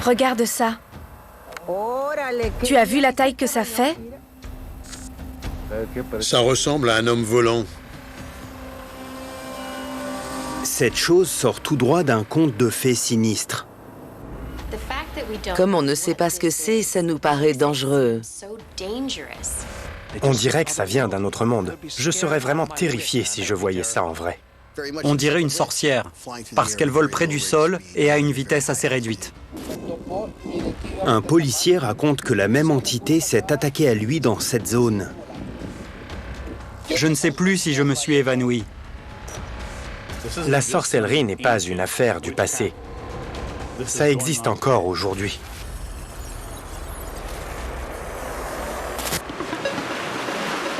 Regarde ça. Tu as vu la taille que ça fait? Ça ressemble à un homme volant. Cette chose sort tout droit d'un conte de fées sinistre. Comme on ne sait pas ce que c'est, ça nous paraît dangereux. On dirait que ça vient d'un autre monde. Je serais vraiment terrifié si je voyais ça en vrai. On dirait une sorcière, parce qu'elle vole près du sol et à une vitesse assez réduite. Un policier raconte que la même entité s'est attaquée à lui dans cette zone. Je ne sais plus si je me suis évanoui. La sorcellerie n'est pas une affaire du passé. Ça existe encore aujourd'hui.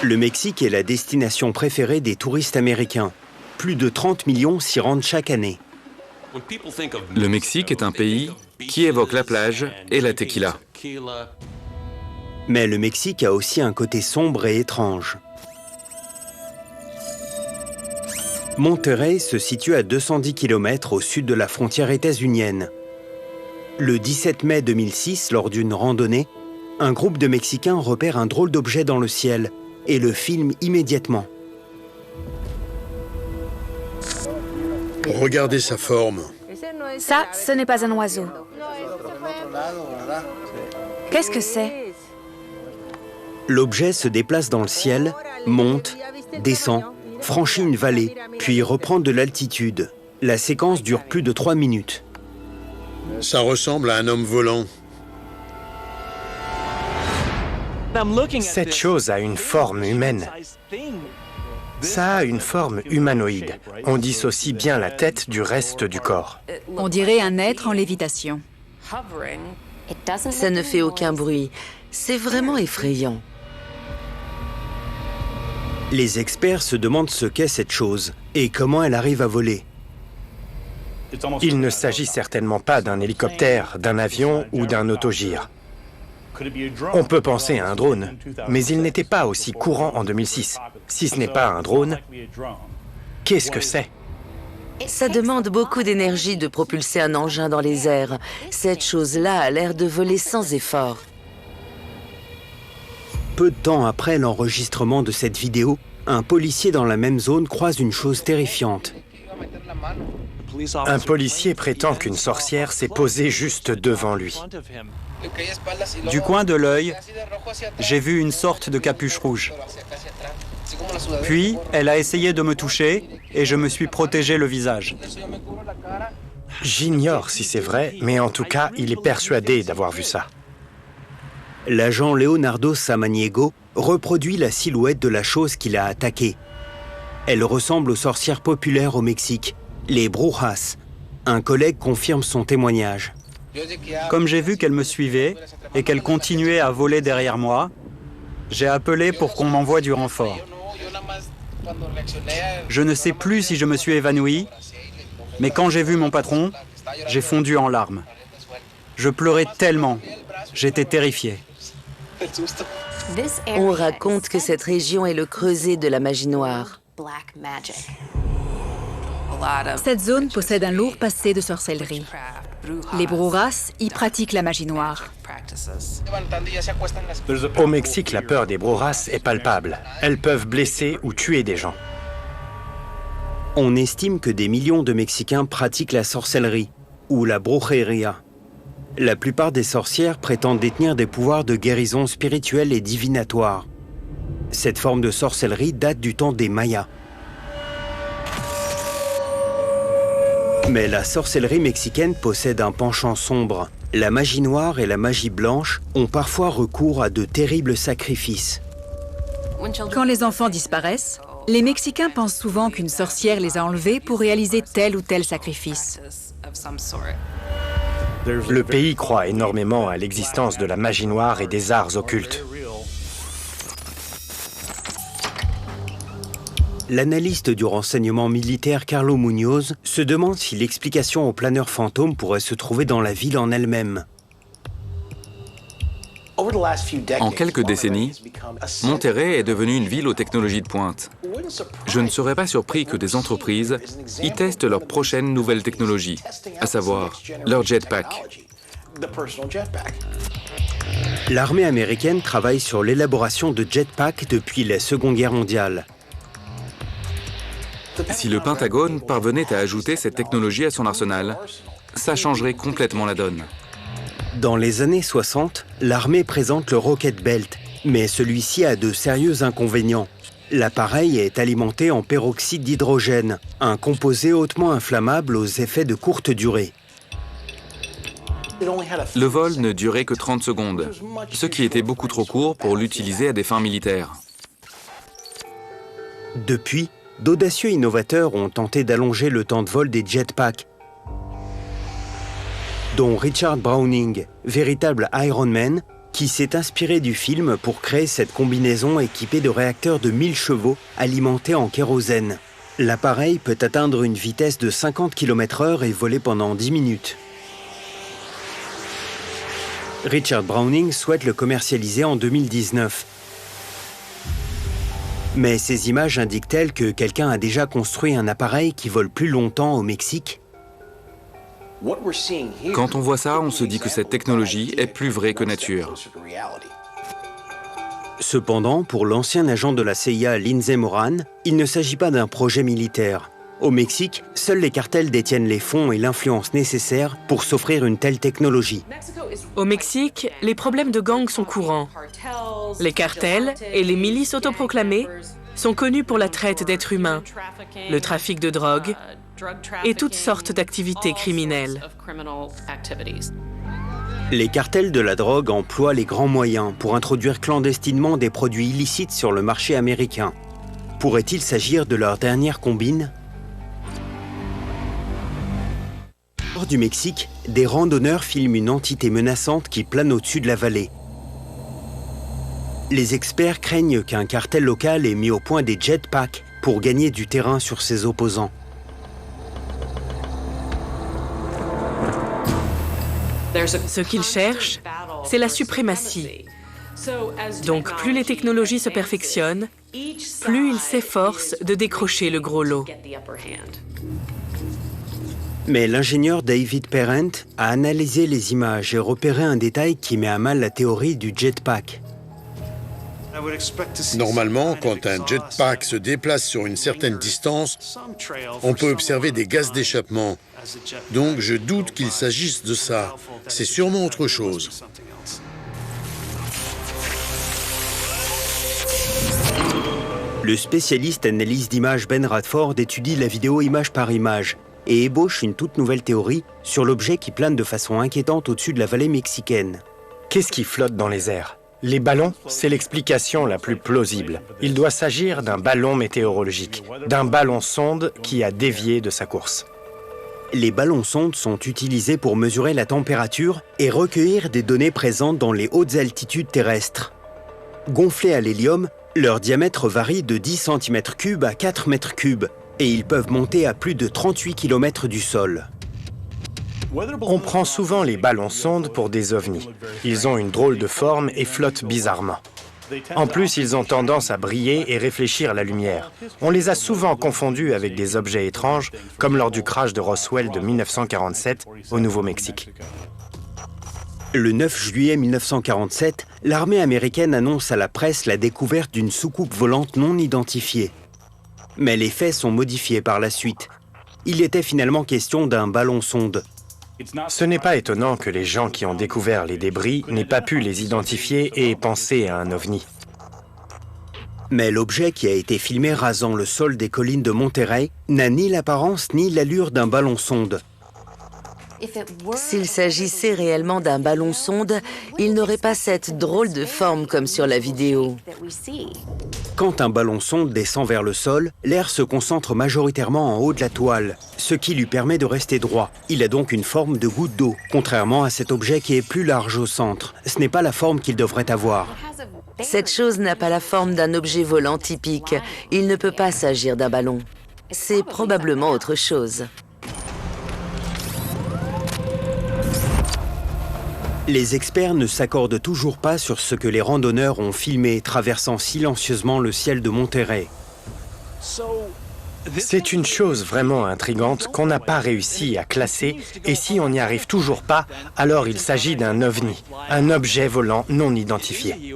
Le Mexique est la destination préférée des touristes américains. Plus de 30 millions s'y rendent chaque année. Le Mexique est un pays qui évoque la plage et la tequila. Mais le Mexique a aussi un côté sombre et étrange. Monterrey se situe à 210 km au sud de la frontière états-unienne. Le 17 mai 2006, lors d'une randonnée, un groupe de Mexicains repère un drôle d'objet dans le ciel et le filme immédiatement. Regardez sa forme. Ça, ce n'est pas un oiseau. Qu'est-ce que c'est? L'objet se déplace dans le ciel, monte, descend, franchit une vallée, puis reprend de l'altitude. La séquence dure plus de 3 minutes. Ça ressemble à un homme volant. Cette chose a une forme humaine. Ça a une forme humanoïde. On dissocie bien la tête du reste du corps. On dirait un être en lévitation. Ça ne fait aucun bruit. C'est vraiment effrayant. Les experts se demandent ce qu'est cette chose et comment elle arrive à voler. Il ne s'agit certainement pas d'un hélicoptère, d'un avion ou d'un autogire. On peut penser à un drone, mais il n'était pas aussi courant en 2006. Si ce n'est pas un drone, qu'est-ce que c'est? Ça demande beaucoup d'énergie de propulser un engin dans les airs. Cette chose-là a l'air de voler sans effort. Peu de temps après l'enregistrement de cette vidéo, un policier dans la même zone croise une chose terrifiante. Un policier prétend qu'une sorcière s'est posée juste devant lui. Du coin de l'œil, j'ai vu une sorte de capuche rouge. Puis, elle a essayé de me toucher et je me suis protégé le visage. J'ignore si c'est vrai, mais en tout cas, il est persuadé d'avoir vu ça. L'agent Leonardo Samaniego reproduit la silhouette de la chose qui l'a attaqué. Elle ressemble aux sorcières populaires au Mexique, les brujas. Un collègue confirme son témoignage. Comme j'ai vu qu'elle me suivait et qu'elle continuait à voler derrière moi, j'ai appelé pour qu'on m'envoie du renfort. Je ne sais plus si je me suis évanoui, mais quand j'ai vu mon patron, j'ai fondu en larmes. Je pleurais tellement, j'étais terrifié. On raconte que cette région est le creuset de la magie noire. Cette zone possède un lourd passé de sorcellerie. Les brujas y pratiquent la magie noire. Au Mexique, la peur des brujas est palpable. Elles peuvent blesser ou tuer des gens. On estime que des millions de Mexicains pratiquent la sorcellerie, ou la brujeria. La plupart des sorcières prétendent détenir des pouvoirs de guérison spirituelle et divinatoire. Cette forme de sorcellerie date du temps des Mayas. Mais la sorcellerie mexicaine possède un penchant sombre. La magie noire et la magie blanche ont parfois recours à de terribles sacrifices. Quand les enfants disparaissent, les Mexicains pensent souvent qu'une sorcière les a enlevés pour réaliser tel ou tel sacrifice. Le pays croit énormément à l'existence de la magie noire et des arts occultes. L'analyste du renseignement militaire Carlo Muñoz se demande si l'explication aux planeurs fantômes pourrait se trouver dans la ville en elle-même. En quelques décennies, Monterrey est devenue une ville aux technologies de pointe. Je ne serais pas surpris que des entreprises y testent leur prochaine nouvelle technologie, à savoir leur jetpack. L'armée américaine travaille sur l'élaboration de jetpacks depuis la Seconde Guerre mondiale. Si le Pentagone parvenait à ajouter cette technologie à son arsenal, ça changerait complètement la donne. Dans les années 60, l'armée présente le Rocket Belt, mais celui-ci a de sérieux inconvénients. L'appareil est alimenté en peroxyde d'hydrogène, un composé hautement inflammable aux effets de courte durée. Le vol ne durait que 30 secondes, ce qui était beaucoup trop court pour l'utiliser à des fins militaires. Depuis, d'audacieux innovateurs ont tenté d'allonger le temps de vol des jetpacks, dont Richard Browning, véritable Iron Man, qui s'est inspiré du film pour créer cette combinaison équipée de réacteurs de 1000 chevaux alimentés en kérosène. L'appareil peut atteindre une vitesse de 50 km/h et voler pendant 10 minutes. Richard Browning souhaite le commercialiser en 2019. Mais ces images indiquent-elles que quelqu'un a déjà construit un appareil qui vole plus longtemps au Mexique ? Quand on voit ça, on se dit que cette technologie est plus vraie que nature. Cependant, pour l'ancien agent de la CIA Lindsey Moran, il ne s'agit pas d'un projet militaire. Au Mexique, seuls les cartels détiennent les fonds et l'influence nécessaires pour s'offrir une telle technologie. Au Mexique, les problèmes de gangs sont courants. Les cartels et les milices autoproclamées sont connus pour la traite d'êtres humains, le trafic de drogue et toutes sortes d'activités criminelles. Les cartels de la drogue emploient les grands moyens pour introduire clandestinement des produits illicites sur le marché américain. Pourrait-il s'agir de leur dernière combine ? Hors du Mexique, des randonneurs filment une entité menaçante qui plane au-dessus de la vallée. Les experts craignent qu'un cartel local ait mis au point des jetpacks pour gagner du terrain sur ses opposants. Ce qu'ils cherchent, c'est la suprématie. Donc plus les technologies se perfectionnent, plus ils s'efforcent de décrocher le gros lot. Mais l'ingénieur David Parent a analysé les images et repéré un détail qui met à mal la théorie du jetpack. Normalement, quand un jetpack se déplace sur une certaine distance, on peut observer des gaz d'échappement. Donc je doute qu'il s'agisse de ça. C'est sûrement autre chose. Le spécialiste analyse d'images Ben Radford étudie la vidéo image par image et ébauche une toute nouvelle théorie sur l'objet qui plane de façon inquiétante au-dessus de la vallée mexicaine. Qu'est-ce qui flotte dans les airs ? Les ballons, c'est l'explication la plus plausible. Il doit s'agir d'un ballon météorologique, d'un ballon sonde qui a dévié de sa course. Les ballons sondes sont utilisés pour mesurer la température et recueillir des données présentes dans les hautes altitudes terrestres. Gonflés à l'hélium, leur diamètre varie de 10 cm3 à 4 m3 et ils peuvent monter à plus de 38 km du sol. On prend souvent les ballons sondes pour des ovnis. Ils ont une drôle de forme et flottent bizarrement. En plus, ils ont tendance à briller et réfléchir la lumière. On les a souvent confondus avec des objets étranges, comme lors du crash de Roswell de 1947 au Nouveau-Mexique. Le 9 juillet 1947, l'armée américaine annonce à la presse la découverte d'une soucoupe volante non identifiée. Mais les faits sont modifiés par la suite. Il était finalement question d'un ballon sonde. Ce n'est pas étonnant que les gens qui ont découvert les débris n'aient pas pu les identifier et penser à un ovni. Mais l'objet qui a été filmé rasant le sol des collines de Monterrey n'a ni l'apparence ni l'allure d'un ballon sonde. S'il s'agissait réellement d'un ballon sonde, il n'aurait pas cette drôle de forme comme sur la vidéo. Quand un ballon sonde descend vers le sol, l'air se concentre majoritairement en haut de la toile, ce qui lui permet de rester droit. Il a donc une forme de goutte d'eau, contrairement à cet objet qui est plus large au centre. Ce n'est pas la forme qu'il devrait avoir. Cette chose n'a pas la forme d'un objet volant typique. Il ne peut pas s'agir d'un ballon. C'est probablement autre chose. Les experts ne s'accordent toujours pas sur ce que les randonneurs ont filmé traversant silencieusement le ciel de Monterrey. C'est une chose vraiment intrigante qu'on n'a pas réussi à classer, et si on n'y arrive toujours pas, alors il s'agit d'un OVNI, un objet volant non identifié.